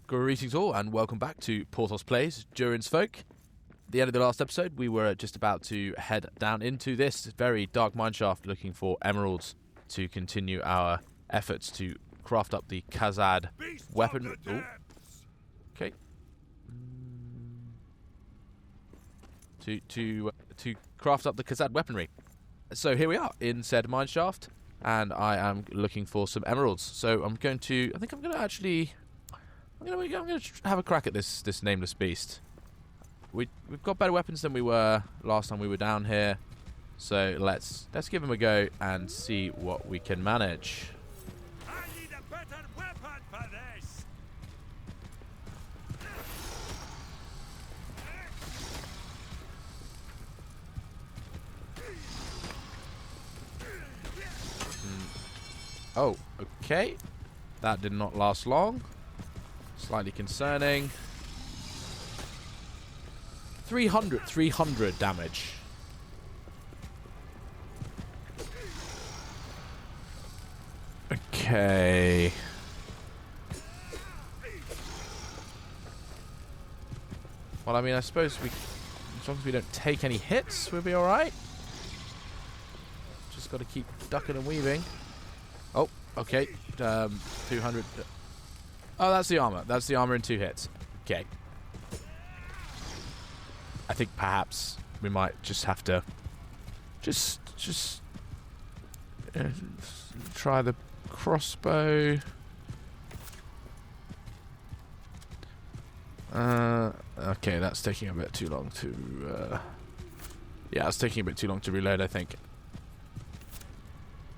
Greetings all, and welcome back to Porthos Plays Durin's Folk. At the end of the last episode, we were just about to head down into this very dark mineshaft looking for emeralds to continue our efforts to craft up the Khazad weapon. Okay. To craft up the Khazad weaponry. So here we are in said mineshaft, and I am looking for some emeralds. So I'm going to have a crack at this nameless beast. We've got better weapons than we were last time we were down here, so let's give him a go and see what we can manage. I need a better weapon for this. Oh, okay. That did not last long. Slightly concerning. 300 damage. Okay. Well, I mean, I suppose as long as we don't take any hits, we'll be alright. Just got to keep ducking and weaving. Oh, okay. 200. Oh, that's the armor. That's the armor in 2 hits. Okay. I think perhaps we might just have to try the crossbow. Okay, that's taking a bit too long to yeah, it's taking a bit too long to reload, I think.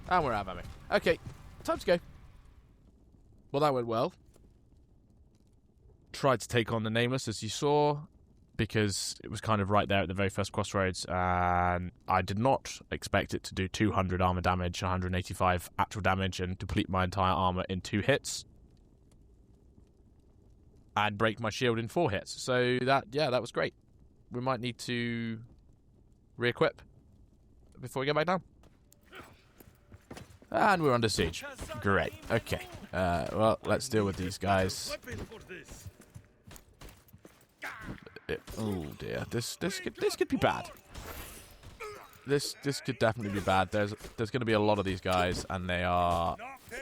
And we're out of ammo. Okay, time to go. Well, that went well. Tried to take on the Nameless, as you saw, because it was kind of right there at the very first crossroads, and I did not expect it to do 200 armor damage, 185 actual damage, and deplete my entire armor in 2 hits. And break my shield in 4 hits. So that was great. We might need to re-equip before we get back down. And we're under siege. Great. Okay. Well, let's deal with these guys. Oh dear. This could be bad. This could definitely be bad. There's going to be a lot of these guys, and they are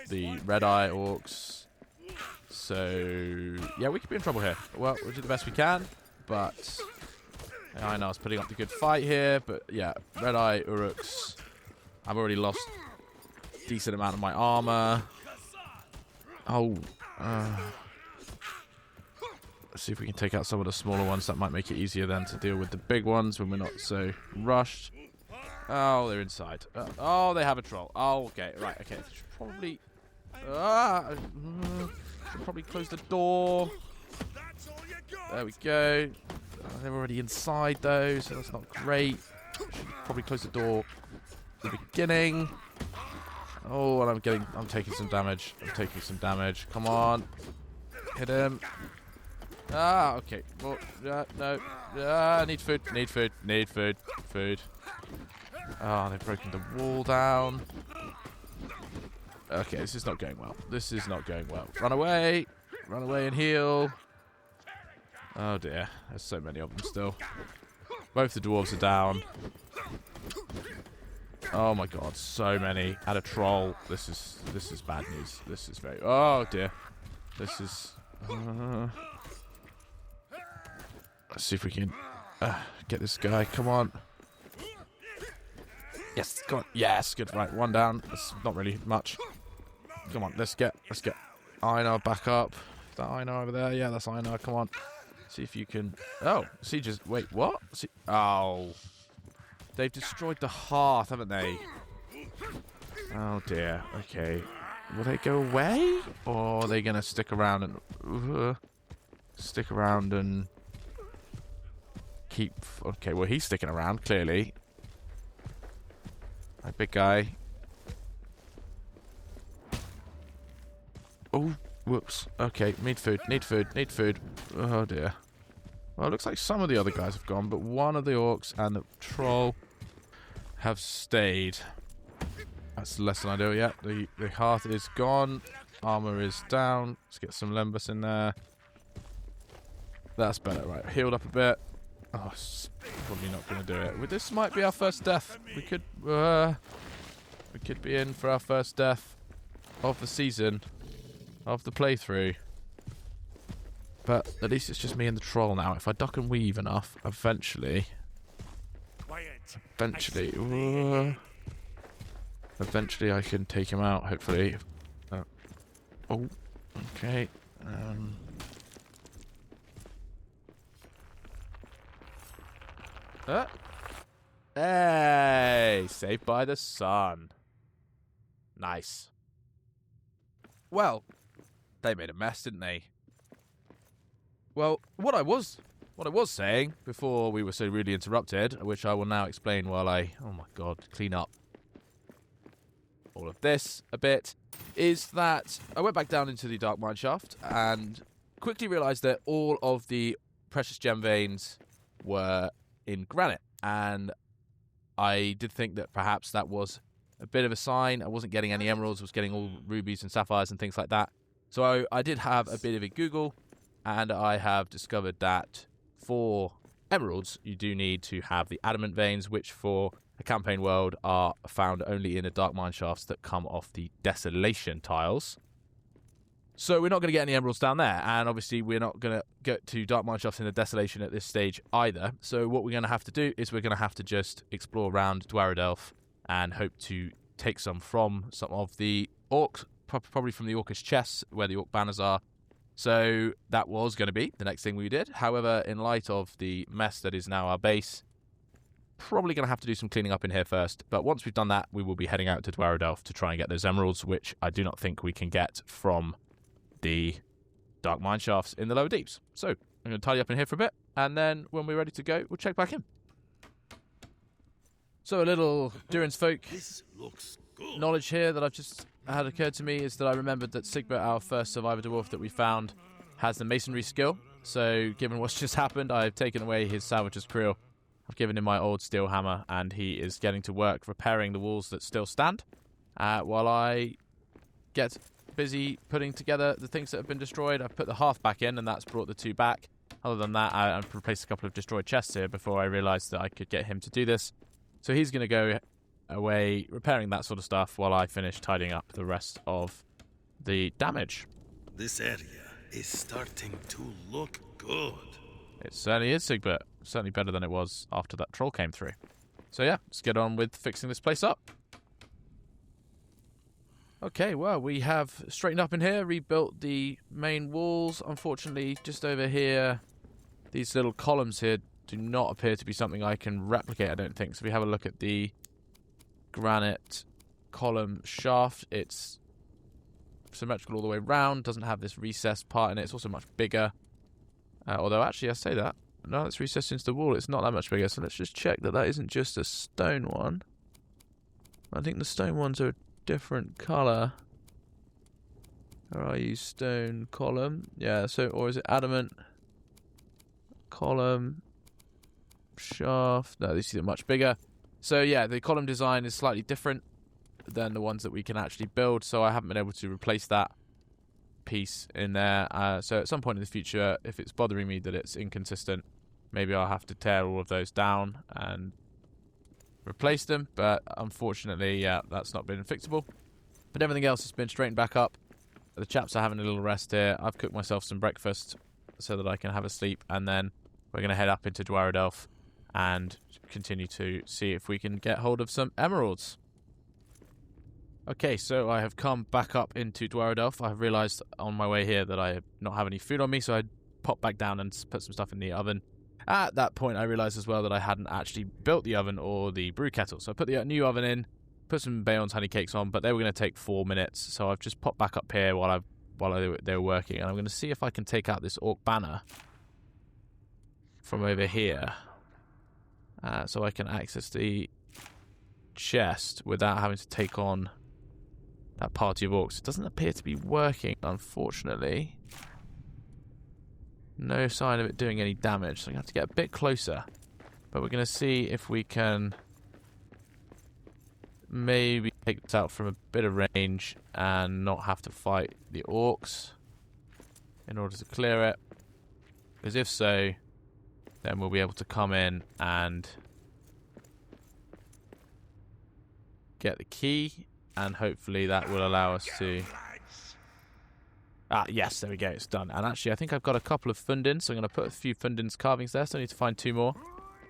the red-eye orcs. So yeah, we could be in trouble here. Well, we'll do the best we can, but I know I was putting up the good fight here, but yeah, red-eye orcs. I've already lost a decent amount of my armor. Oh, let's see if we can take out some of the smaller ones. That might make it easier then to deal with the big ones when we're not so rushed. Oh, they're inside. Oh, they have a troll. Oh, okay, right, okay. Should probably should probably close the door. There we go. They're already inside though, so that's not great. Should probably close the door at the beginning. Oh, and I'm taking some damage. Come on. Hit him. Ah, okay. Well, no. Need food. Food. Oh, they've broken the wall down. Okay, this is not going well. Run away and heal. Oh dear, there's so many of them still. Both the dwarves are down. Oh my god, so many. And a troll. This is bad news. This is very... Oh dear. This is... let's see if we can get this guy. Come on. Yes, come on. Yes, good. Right, one down. That's not really much. Come on, let's get Einar back up. Is that Einar over there? Yeah, that's Einar. Come on. See if you can... Oh, just... Wait, what? Oh. They've destroyed the hearth, haven't they? Oh, dear. Okay. Will they go away? Or are they going to stick around and... keep... Okay, well, he's sticking around, clearly. My big guy. Oh, whoops. Okay, need food. Oh, dear. Well, it looks like some of the other guys have gone, but one of the orcs and the troll have stayed. That's less than ideal. Yeah, the hearth is gone. Armor is down. Let's get some Lembas in there. That's better. Right, healed up a bit. Oh, probably not going to do it. Well, this might be our first death. We could be in for our first death of the season, of the playthrough. But at least it's just me and the troll now. If I duck and weave enough, eventually, eventually I can take him out. Hopefully. Oh, okay. Hey, saved by the sun. Nice. Well, they made a mess, didn't they? Well, what I was saying before we were so rudely interrupted, which I will now explain while I, oh my god, clean up all of this a bit, is that I went back down into the Dark Mine Shaft and quickly realised that all of the precious gem veins were in granite, and I did think that perhaps that was a bit of a sign. I wasn't getting any emeralds, I was getting all rubies and sapphires and things like that. So I did have a bit of a Google, and I have discovered that for emeralds, you do need to have the adamant veins, which for a campaign world are found only in the dark mine shafts that come off the desolation tiles. So we're not going to get any emeralds down there, and obviously we're not going to get to dark mine shafts in the desolation at this stage either. So what we're going to have to do is we're going to have to just explore around Dwarf and hope to take some from some of the orcs, probably from the orcish chests where the orc banners are. So that was going to be the next thing we did. However, in light of the mess that is now our base, probably going to have to do some cleaning up in here first. But once we've done that, we will be heading out to Dwarf to try and get those emeralds, which I do not think we can get from the dark mine shafts in the lower deeps. So I'm going to tidy up in here for a bit, and then when we're ready to go, we'll check back in. So a little Durin's folk knowledge here that I've just had occurred to me is that I remembered that Sigbert, our first survivor dwarf that we found, has the masonry skill. So given what's just happened, I've taken away his salvager's creel. I've given him my old steel hammer, and he is getting to work repairing the walls that still stand, while I get busy putting together the things that have been destroyed. I've put the half back in, and that's brought the two back. Other than that, I've replaced a couple of destroyed chests here before I realised that I could get him to do this. So he's going to go away repairing that sort of stuff while I finish tidying up the rest of the damage. This area is starting to look good. It certainly is, Sigbert. Certainly better than it was after that troll came through. So yeah, let's get on with fixing this place up. Okay, well, we have straightened up in here, rebuilt the main walls. Unfortunately, just over here, these little columns here do not appear to be something I can replicate, I don't think. So if we have a look at the granite column shaft, it's symmetrical all the way around, doesn't have this recessed part in it. It's also much bigger. Although, actually, I say that. No, it's recessed into the wall. It's not that much bigger. So let's just check that that isn't just a stone one. I think the stone ones are a different colour. Or are you stone column? Yeah, so, or is it adamant column shaft? No, these are much bigger. So yeah, the column design is slightly different than the ones that we can actually build. So I haven't been able to replace that piece in there. So at some point in the future, if it's bothering me that it's inconsistent, maybe I'll have to tear all of those down and replace them. But unfortunately, yeah, that's not been fixable. But everything else has been straightened back up. The chaps are having a little rest here. I've cooked myself some breakfast so that I can have a sleep, and then we're going to head up into Dwarf and continue to see if we can get hold of some emeralds. Okay, so I have come back up into Dwarf. I've realised on my way here that I not have any food on me, so I popped back down and put some stuff in the oven. At that point, I realised as well that I hadn't actually built the oven or the brew kettle. So I put the new oven in, put some Bayon's honey cakes on, but they were going to take 4 minutes. So I've just popped back up here while they were working, and I'm going to see if I can take out this orc banner from over here, so I can access the chest without having to take on that party of orcs. It doesn't appear to be working, unfortunately. No sign of it doing any damage, so I'm going to have to get a bit closer. But we're going to see if we can maybe take this out from a bit of range and not have to fight the orcs in order to clear it. Because if so, then we'll be able to come in and get the key, and hopefully that will allow us to... Ah, yes, there we go, it's done. And actually, I think I've got a couple of Fundins, so I'm going to put a few Fundins carvings there, so I need to find 2 more.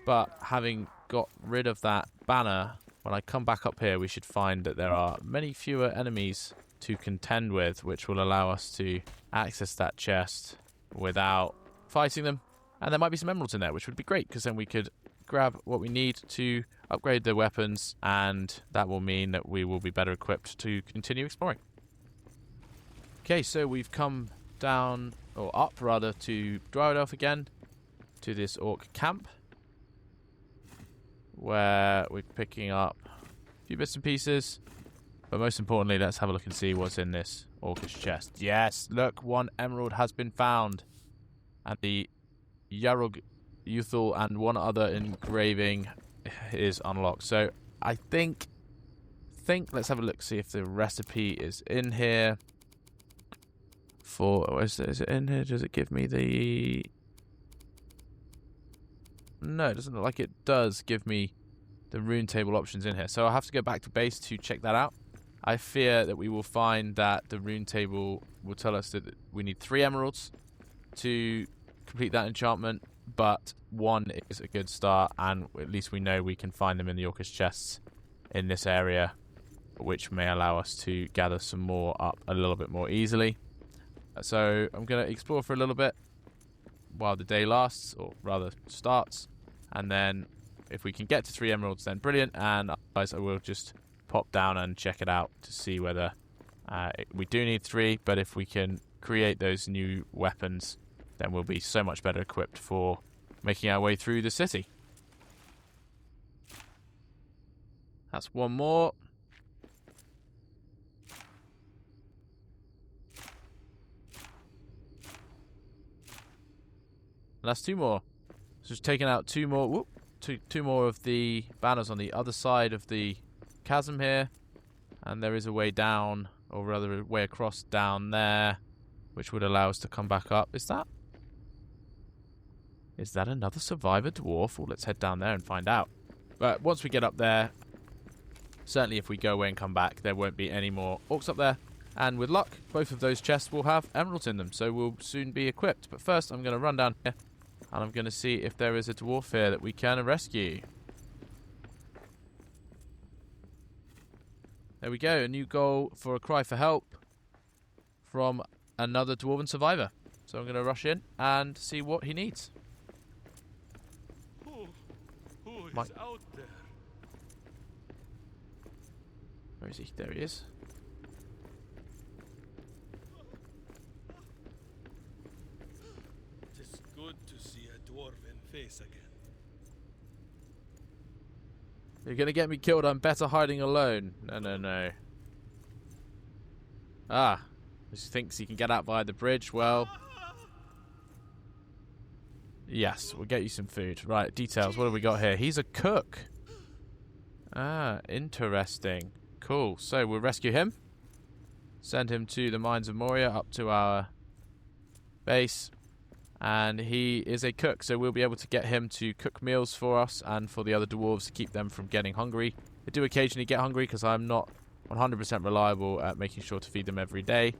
But having got rid of that banner, when I come back up here, we should find that there are many fewer enemies to contend with, which will allow us to access that chest without fighting them. And there might be some emeralds in there, which would be great, because then we could grab what we need to upgrade the weapons, and that will mean that we will be better equipped to continue exploring. Okay, so we've come down, or up rather, to Dwarf again, to this orc camp, where we're picking up a few bits and pieces. But most importantly, let's have a look and see what's in this orcish chest. Yes, look, 1 emerald has been found. And the Yarug Uthal and 1 other engraving is unlocked. So I think let's have a look, see if the recipe is in here. Is it in here? Does it give me the... No, it doesn't look like it does give me the rune table options in here. So I'll have to go back to base to check that out. I fear that we will find that the rune table will tell us that we need 3 emeralds to complete that enchantment, but 1 is a good start, and at least we know we can find them in the orcish chests in this area, which may allow us to gather some more up a little bit more easily. So I'm going to explore for a little bit while the day lasts, or rather starts, and then if we can get to 3 emeralds, then brilliant, and otherwise I will just pop down and check it out to see whether we do need 3, but if we can create those new weapons, then we'll be so much better equipped for making our way through the city. That's 1 more. And that's 2 more. So just taking out 2 more. Whoop, two more of the banners on the other side of the chasm here, and there is a way down, or rather a way across down there, which would allow us to come back up. Is that another survivor dwarf? Well, let's head down there and find out. But once we get up there, certainly if we go away and come back, there won't be any more orcs up there, and with luck both of those chests will have emeralds in them, so we'll soon be equipped. But first I'm going to run down here and I'm going to see if there is a dwarf here that we can rescue. There we go, a new goal for a cry for help from another dwarven survivor. So I'm going to rush in and see what he needs. Who is out there? Where is he? There he is. It is good to see a dwarven face again. You're going to get me killed. I'm better hiding alone. No. Ah. He thinks he can get out via the bridge. Well. Yes, we'll get you some food. Right, details. What have we got here? He's a cook. Ah, interesting. Cool. So we'll rescue him. Send him to the mines of Moria, up to our base. And he is a cook, so we'll be able to get him to cook meals for us and for the other dwarves to keep them from getting hungry. They do occasionally get hungry because I'm not 100% reliable at making sure to feed them every day.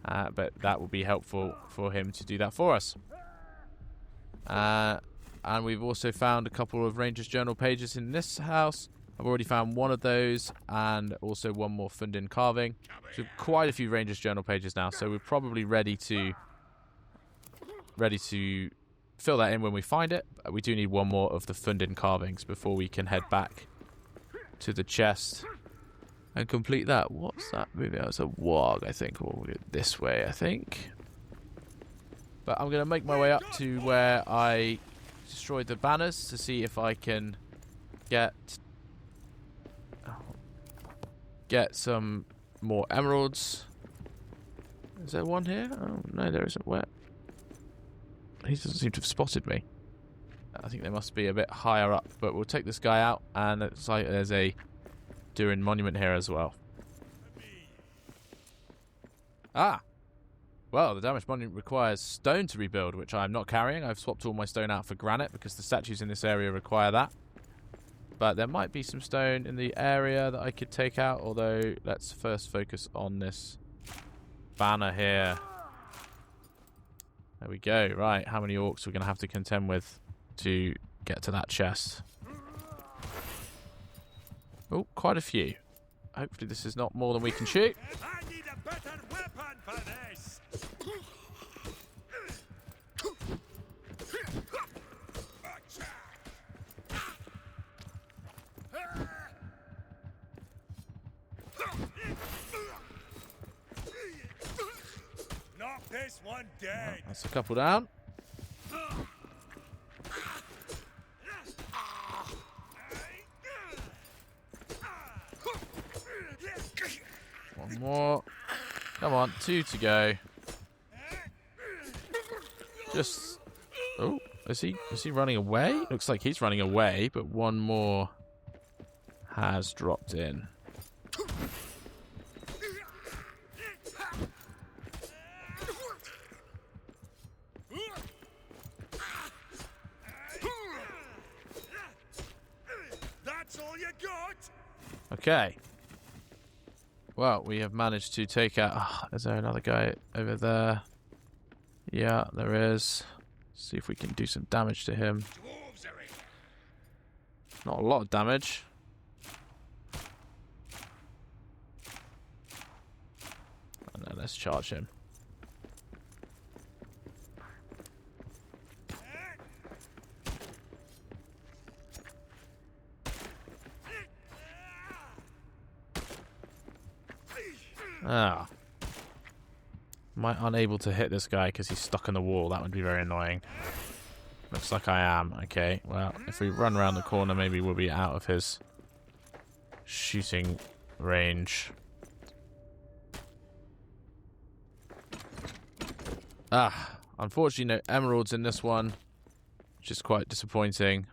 But that will be helpful for him to do that for us. And we've also found a couple of Ranger's Journal pages in this house. I've already found 1 of those, and also 1 more Fundin carving. So quite a few Ranger's Journal pages now, so we're probably ready to fill that in when we find it. But we do need 1 more of the Fundin carvings before we can head back to the chest and complete that. What's that moving? It's a warg, I think. We'll go this way, I think. But I'm going to make my way up to where I destroyed the banners to see if I can get some more emeralds. Is there 1 here? Oh, no, there isn't. Where? He doesn't seem to have spotted me. I think they must be a bit higher up, but we'll take this guy out, and it's like there's a Durin monument here as well. Ah! Well, the damaged monument requires stone to rebuild, which I'm not carrying. I've swapped all my stone out for granite because the statues in this area require that. But there might be some stone in the area that I could take out, although let's first focus on this banner here. There we go. Right, how many orcs we're going to have to contend with to get to that chest? Oh, quite a few. Hopefully this is not more than we can shoot. I need a better weapon for this. Knock this one dead. That's a couple down. One more. Come on, 2 to go. Just... Oh, is he running away? Looks like he's running away, but one more has dropped in. That's all you got? Okay. Well, we have managed to take out... Oh, is there another guy over there? Yeah, there is. See if we can do some damage to him. Not a lot of damage. And then let's charge him. Ah. Am I unable to hit this guy because he's stuck in the wall? That would be very annoying. Looks like I am. Okay, well, if we run around the corner, maybe we'll be out of his shooting range. Ah, unfortunately no emeralds in this one, which is quite disappointing.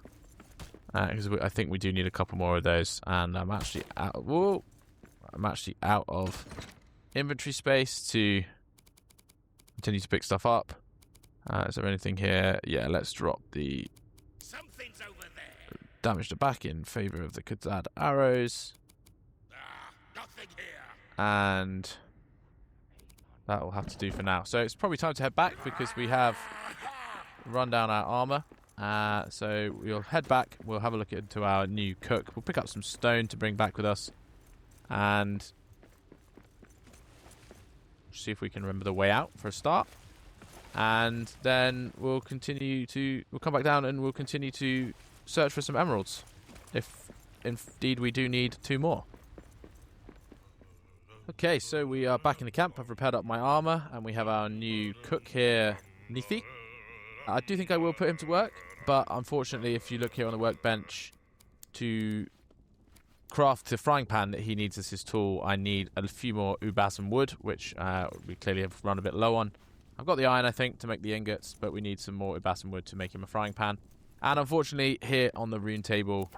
Because I think we do need a couple more of those. And I'm actually out... Whoa! I'm actually out of inventory space to continue to pick stuff up. Is there anything here? Yeah, let's drop the Something's over there. damage to back in favour of the Khazad arrows. Nothing here. And that will have to do for now. So it's probably time to head back because we have run down our armour. So we'll head back. We'll have a look into our new cook. We'll pick up some stone to bring back with us. And see if we can remember the way out for a start. And then we'll come back down and we'll continue to search for some emeralds. If indeed we do need 2 more. Okay, so we are back in the camp. I've repaired up my armor and we have our new cook here, Nithi. I do think I will put him to work, but unfortunately if you look here on the workbench, to craft the frying pan that he needs as his tool, I need a few more ubasm wood, which we clearly have run a bit low on. I've got the iron, I think, to make the ingots, but we need some more ubasm wood to make him a frying pan. And unfortunately, here on the rune table,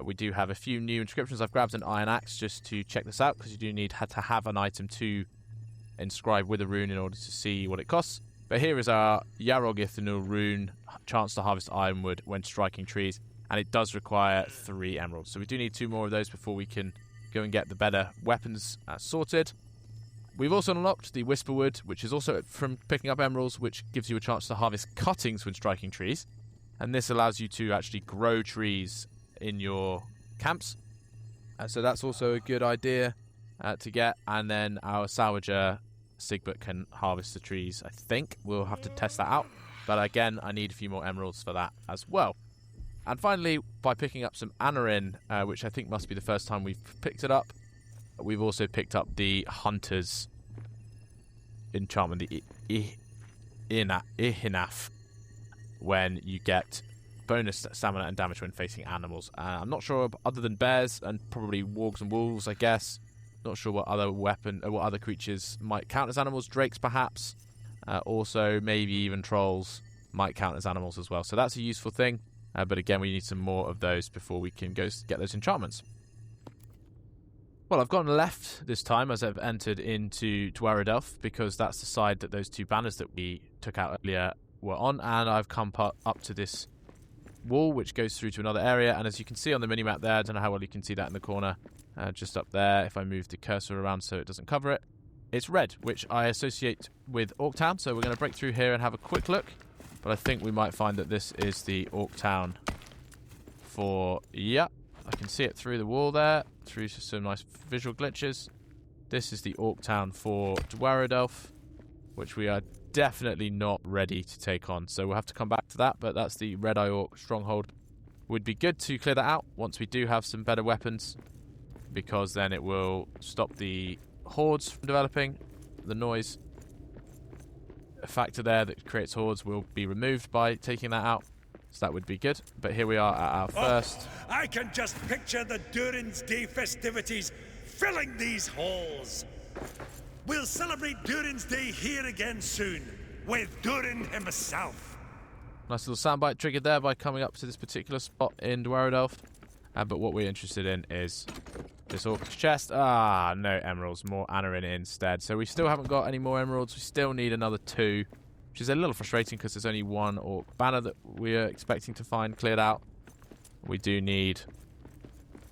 we do have a few new inscriptions. I've grabbed an iron axe just to check this out, because you do need to have an item to inscribe with a rune in order to see what it costs. But here is our Yarog Ithanul rune, chance to harvest ironwood when striking trees. And it does require 3 emeralds. So we do need 2 more of those before we can go and get the better weapons sorted. We've also unlocked the Whisperwood, which is also from picking up emeralds, which gives you a chance to harvest cuttings when striking trees. And this allows you to actually grow trees in your camps. So that's also a good idea to get. And then our salvager, Sigbert, can harvest the trees, I think. We'll have to test that out. But again, I need a few more emeralds for that as well. And finally, by picking up some anarin, which I think must be the first time we've picked it up, we've also picked up the Hunter's enchantment, the Ihinaf, when you get bonus stamina and damage when facing animals. I'm not sure, other than bears and probably wargs and wolves, I guess. Not sure what other what other creatures might count as animals. Drakes, perhaps. Also, maybe even trolls might count as animals as well. So that's a useful thing. But again, we need some more of those before we can go get those enchantments. Well, I've gone left this time as I've entered into Dwarf because that's the side that those two banners that we took out earlier were on, and I've come up to this wall which goes through to another area, and as you can see on the minimap there, I don't know how well you can see that in the corner, just up there, if I move the cursor around so it doesn't cover it, it's red, which I associate with Orc Town, so we're going to break through here and have a quick look, but I think we might find that this is the Orc Town yeah, I can see it through the wall there, through some nice visual glitches. This is the Orc Town for Dwarf, which we are definitely not ready to take on, so we'll have to come back to that, but that's the Red Eye Orc stronghold. Would be good to clear that out once we do have some better weapons, because then it will stop the hordes from developing. The noise factor there that creates hordes will be removed by taking that out, so that would be good. But here we are at our first. I can just picture the Durin's Day festivities filling these halls. We'll celebrate Durin's Day here again soon, with Durin himself. Nice little soundbite triggered there by coming up to this particular spot in Dwarf. But what we're interested in is this Orc's chest. No emeralds, more Anarin instead. So we still haven't got any more emeralds. We still need another 2, which is a little frustrating because there's only 1 Orc banner that we're expecting to find cleared out. We do need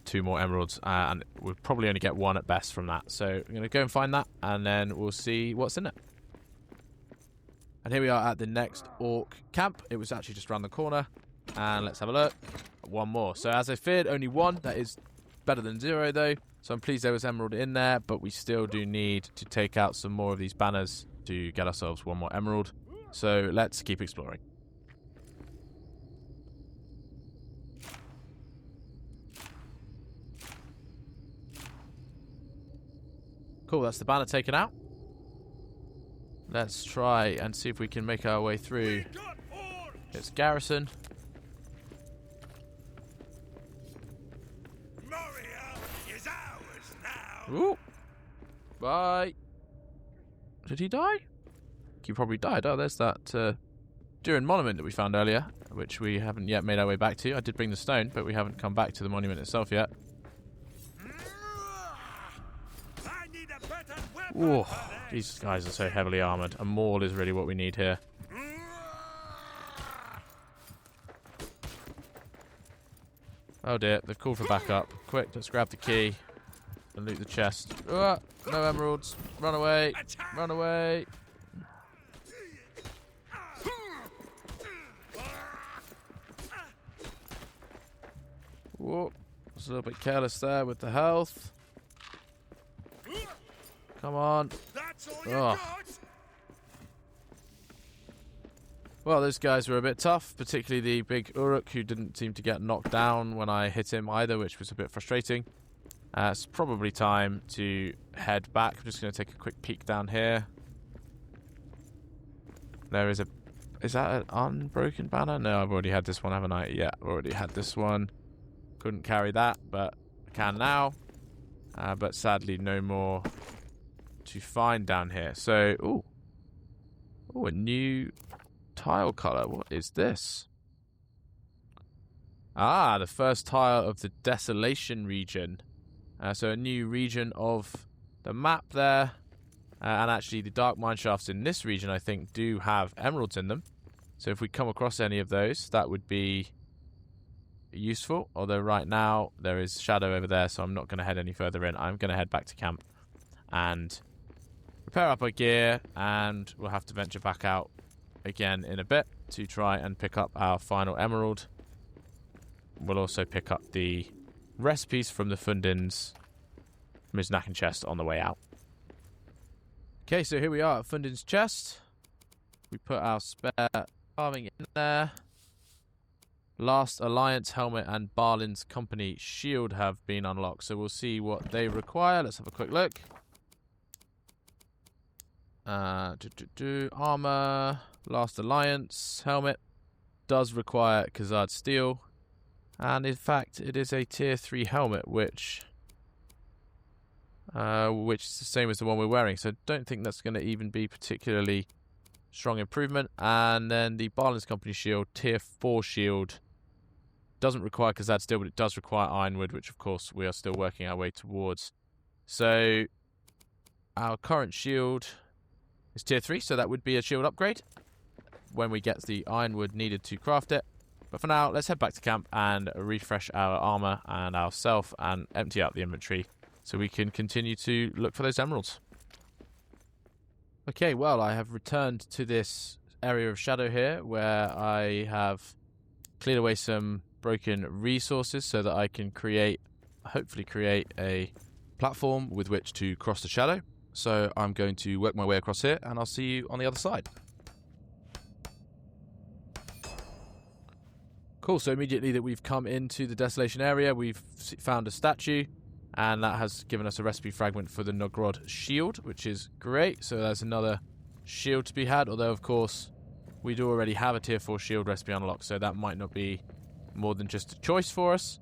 2 more emeralds, and we'll probably only get 1 at best from that. So I'm going to go and find that, and then we'll see what's in it. And here we are at the next Orc camp. It was actually just around the corner. And let's have a look. 1 more. So as I feared, only 1. That is better than 0, though. So I'm pleased there was emerald in there, but we still do need to take out some more of these banners to get ourselves 1 more emerald. So let's keep exploring. Cool, that's the banner taken out. Let's try and see if we can make our way through its garrison. Moria is ours now. Ooh. Bye. Did he die? He probably died. Oh, there's that Durin monument that we found earlier, which we haven't yet made our way back to. I did bring the stone, but we haven't come back to the monument itself yet. I need a better weapon Ooh, for this. these guys are so heavily armoured. A maul is really what we need here. Oh dear, they've called for backup. Quick, let's grab the key and loot the chest. No emeralds. Run away. Run away. Whoa, I was a little bit careless there with the health. Come on. That's all you Oh. got. Well, those guys were a bit tough, particularly the big Uruk, who didn't seem to get knocked down when I hit him either, which was a bit frustrating. It's probably time to head back. I'm just going to take a quick peek down here. There is a... Is that an unbroken banner? No, I've already had this one, haven't I? Yeah, I've already had this one. Couldn't carry that, but I can now. But sadly, no more to find down here. So, ooh, a new tile color. What is this? The first tile of the desolation region. So a new region of the map there. And actually the dark mine shafts in this region, I think, do have emeralds in them. So if we come across any of those, that would be useful. Although right now there is shadow over there, so I'm not going to head any further in. I'm going to head back to camp and repair up our gear, and we'll have to venture back out again in a bit to try and pick up our final emerald. We'll also pick up the recipes from the Fundin's Miznaken chest on the way out. Okay, so here we are at Fundin's chest. We put our spare carving in there. Last Alliance helmet and Barlin's company shield have been unlocked, so we'll see what they require. Let's have a quick look. Armor, Last Alliance helmet does require Khazad steel, and in fact it is a tier 3 helmet, which is the same as the one we're wearing, so I don't think that's going to even be particularly strong improvement. And then the Barlin's company shield, tier 4 shield, doesn't require Khazad steel, but it does require ironwood, which of course we are still working our way towards. So our current shield is tier 3, so that would be a shield upgrade when we get the ironwood needed to craft it. But for now, let's head back to camp and refresh our armor and ourself and empty out the inventory so we can continue to look for those emeralds. Okay, well, I have returned to this area of shadow here where I have cleared away some broken resources so that I can hopefully create a platform with which to cross the shadow. So I'm going to work my way across here and I'll see you on the other side. Cool, so immediately that we've come into the desolation area, we've found a statue, and that has given us a recipe fragment for the Nogrod shield, which is great. So there's another shield to be had, although of course we do already have a tier 4 shield recipe unlocked, so that might not be more than just a choice for us.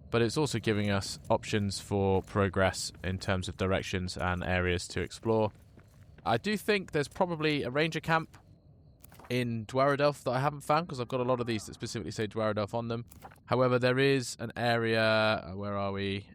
But it's also giving us options for progress in terms of directions and areas to explore. I do think there's probably a ranger camp in Dwaradelf that I haven't found, because I've got a lot of these that specifically say Dwaradelf on them. However, there is an area, where are we?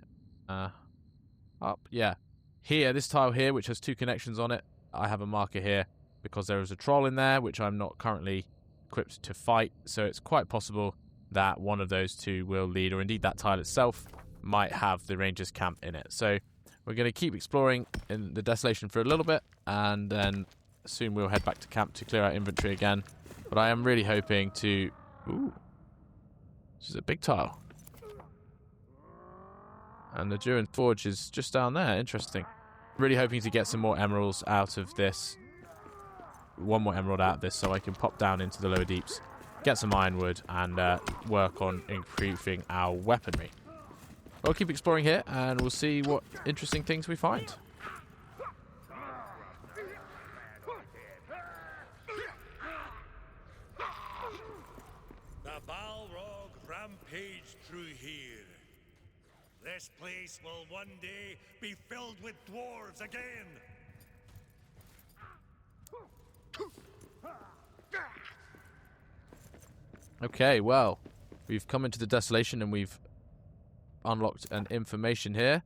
Up, yeah. Here, this tile here, which has 2 connections on it, I have a marker here because there is a troll in there, which I'm not currently equipped to fight, so it's quite possible that one of those 2 will lead, or indeed that tile itself might have the Rangers camp in it. So we're going to keep exploring in the desolation for a little bit, and then soon we'll head back to camp to clear out inventory again. But I am really hoping to... Ooh. This is a big tile. And the Durin Forge is just down there. Interesting. Really hoping to get some more emeralds out of this. One more emerald out of this so I can pop down into the lower deeps, get some ironwood, and work on improving our weaponry. We'll keep exploring here, and we'll see what interesting things we find. The Balrog rampage through here. This place will one day be filled with dwarves again. Okay, well, we've come into the desolation and we've unlocked an information here.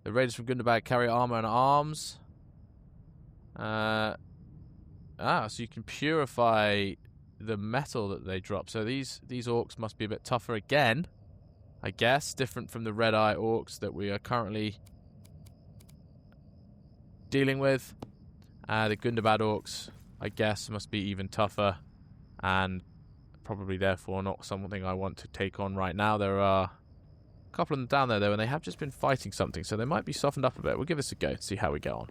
The raiders from Gundabad carry armor and arms. So you can purify the metal that they drop. So these orcs must be a bit tougher again, I guess. Different from the red-eye orcs that we are currently dealing with. The Gundabad orcs, I guess, must be even tougher, and probably therefore not something I want to take on right now. There are a couple of them down there, though, and they have just been fighting something, so they might be softened up a bit. We'll give this a go and see how we get on.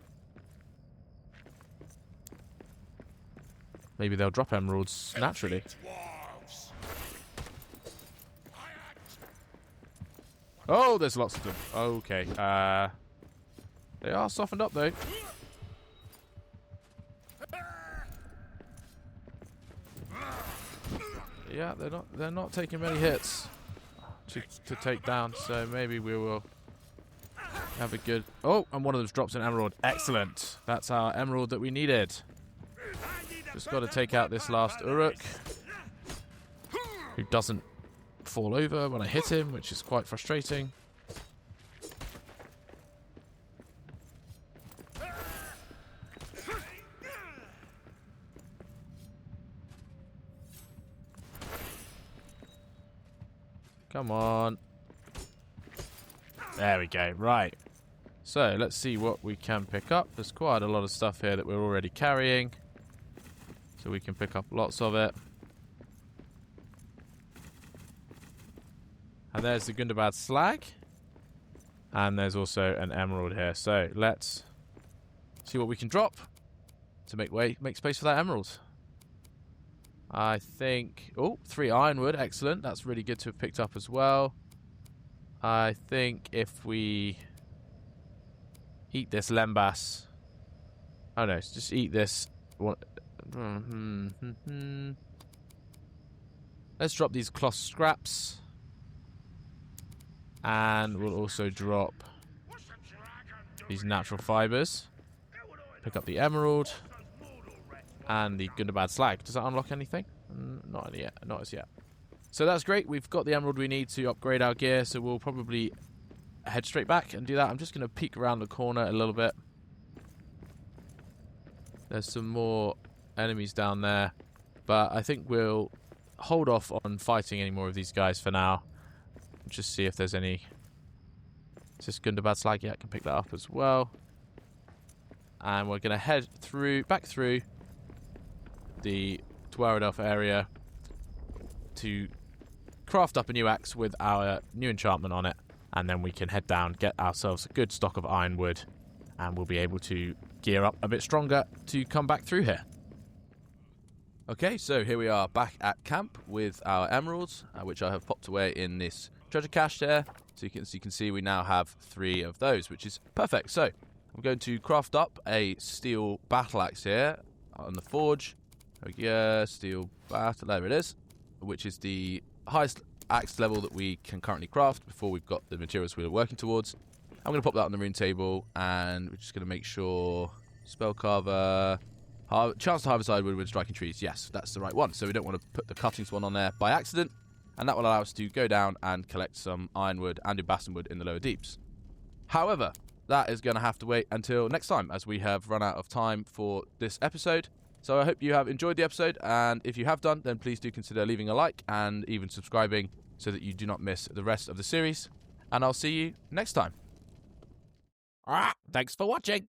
Maybe they'll drop emeralds naturally. Oh, there's lots of them. Okay. They are softened up, though. Yeah, they're not taking many hits to take down, so maybe we will have a good... Oh, and one of them's drops an emerald. Excellent. That's our emerald that we needed. Just got to take out this last Uruk, who doesn't fall over when I hit him, which is quite frustrating. Come on. There we go. Right. So, let's see what we can pick up. There's quite a lot of stuff here that we're already carrying, so we can pick up lots of it. And there's the Gundabad slag. And there's also an emerald here. So, let's see what we can drop to make space for that emerald. I think... Oh, 3 ironwood. Excellent. That's really good to have picked up as well. I think if we eat this lembas... Oh, no. Just eat this. Let's drop these cloth scraps. And we'll also drop these natural fibers. Pick up the emerald. And the Gundabad slag. Does that unlock anything? Not yet. Not as yet. So that's great. We've got the emerald we need to upgrade our gear. So we'll probably head straight back and do that. I'm just going to peek around the corner a little bit. There's some more enemies down there, but I think we'll hold off on fighting any more of these guys for now. Just see if there's any... Is this Gundabad slag? Yeah, I can pick that up as well. And we're going to head back through the Dwarf area to craft up a new axe with our new enchantment on it. And then we can head down, get ourselves a good stock of ironwood, and we'll be able to gear up a bit stronger to come back through here. Okay, so here we are back at camp with our emeralds, which I have popped away in this treasure cache there. So you can see we now have 3 of those, which is perfect. So I'm going to craft up a steel battle axe here on the forge. Steel battle, there it is, which is the highest axe level that we can currently craft before we've got the materials we're working towards. I'm going to pop that on the rune table, and we're just going to make sure spellcarver, chance to harvest ironwood when striking trees. Yes, that's the right one. So we don't want to put the cuttings one on there by accident, and that will allow us to go down and collect some ironwood and do bastionwood in the lower deeps. However, that is going to have to wait until next time, as we have run out of time for this episode. So I hope you have enjoyed the episode, and if you have done, then please do consider leaving a like and even subscribing so that you do not miss the rest of the series. And I'll see you next time. Thanks for watching.